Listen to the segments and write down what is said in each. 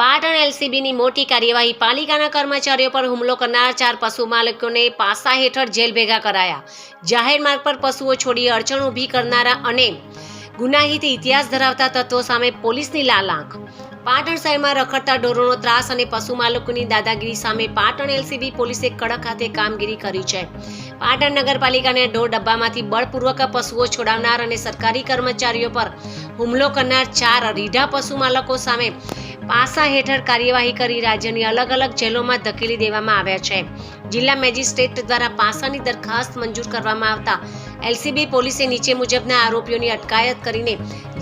પાટણ એલસીબીની મોટી કાર્યવાહી। પાલિકાના કર્મચારીઓ પર હુમલો કરનાર 4 પશુ માલિકોને પાસા હેઠળ જેલ ભેગા કરાયા। જાહેર માર્ગ પર પશુઓ છોડી અડચણ ઊભી કરનારા અને ગુનાહિત ઇતિહાસ ધરાવતા તત્વો સામે પોલીસની લાલ આંખ। પાટણ શહેરમાં રખડતા ઢોરોનો ત્રાસ અને પશુ માલિકોની દાદાગીરી સામે પાટણ એલસીબી પોલીસે કડક હાથે કામગીરી કરી છે। પાટણ નગરપાલિકાને ઢોર ડબ્બામાંથી બળપૂર્વક પશુઓ છોડાવનાર અને સરકારી કર્મચારીઓ પર હુમલો કરનાર 4 રીઢા પશુ માલિકો સામે પાસા હેઠળ કાર્યવાહી કરી રાજ્યની અલગ અલગ જેલોમાં ધકેલી દેવામાં આવ્યા છે। જિલ્લા મેજિસ્ટ્રેટ દ્વારા પાસાની દરખાસ્ત મંજૂર કરવામાં આવતા એલસીબી પોલીસે નીચે મુજબના આરોપીઓની અટકાયત કરીને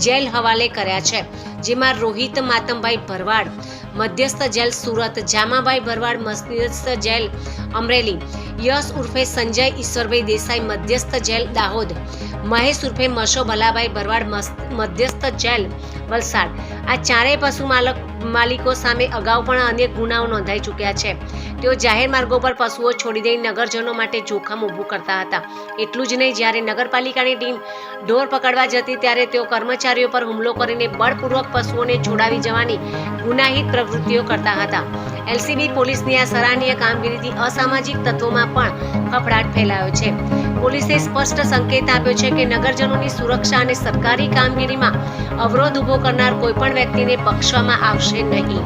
જેલ હવાલે કર્યા છે, જેમાં રોહિત માતમભાઈ ભરવાડ મધ્યસ્થ જેલ સુરત, જામાભાઈ ભરવાડ મધ્યસ્થ જેલ અમરેલી, યશ ઉર્ફે સંજય ઈશ્વરભાઈ દેસાઈ મધ્યસ્થ જેલ દાહોદ, મહેશ ઉર્ફે મશો ભલાભાઈ ભરવાડ મધ્યસ્થ જેલ વલસાડ। આ ચારેય પશુ માલિકો સામે અગાઉ પણ અનેક ગુનાઓ નોંધાઈ ચૂક્યા છે। તેઓ જાહેર માર્ગો પર પશુઓ છોડી દઈ નગરજનો માટે જોખમ ઊભું કરતા હતા। એટલું જ નહીં, જ્યારે નગરપાલિકાની ટીમ ઢોર પકડવા જતી ત્યારે તેઓ કર્મચારીઓ પર હુમલો કરીને બળપૂર્વક પશુઓને છોડાવી જવાની ગુનાહિત પ્રવૃત્તિઓ કરતા હતા। એલસીબી પોલીસની આ સરાહનીય કામગીરીથી અસામાજિક તત્વોમાં પણ ફફડાટ ફેલાયો છે। પોલીસે સ્પષ્ટ સંકેત આપ્યો છે કે નગરજનોની સુરક્ષા અને સરકારી કામગીરીમાં અવરોધ ઊભો કરનાર કોઈપણ વ્યક્તિને બક્ષવામાં આવશે નહીં।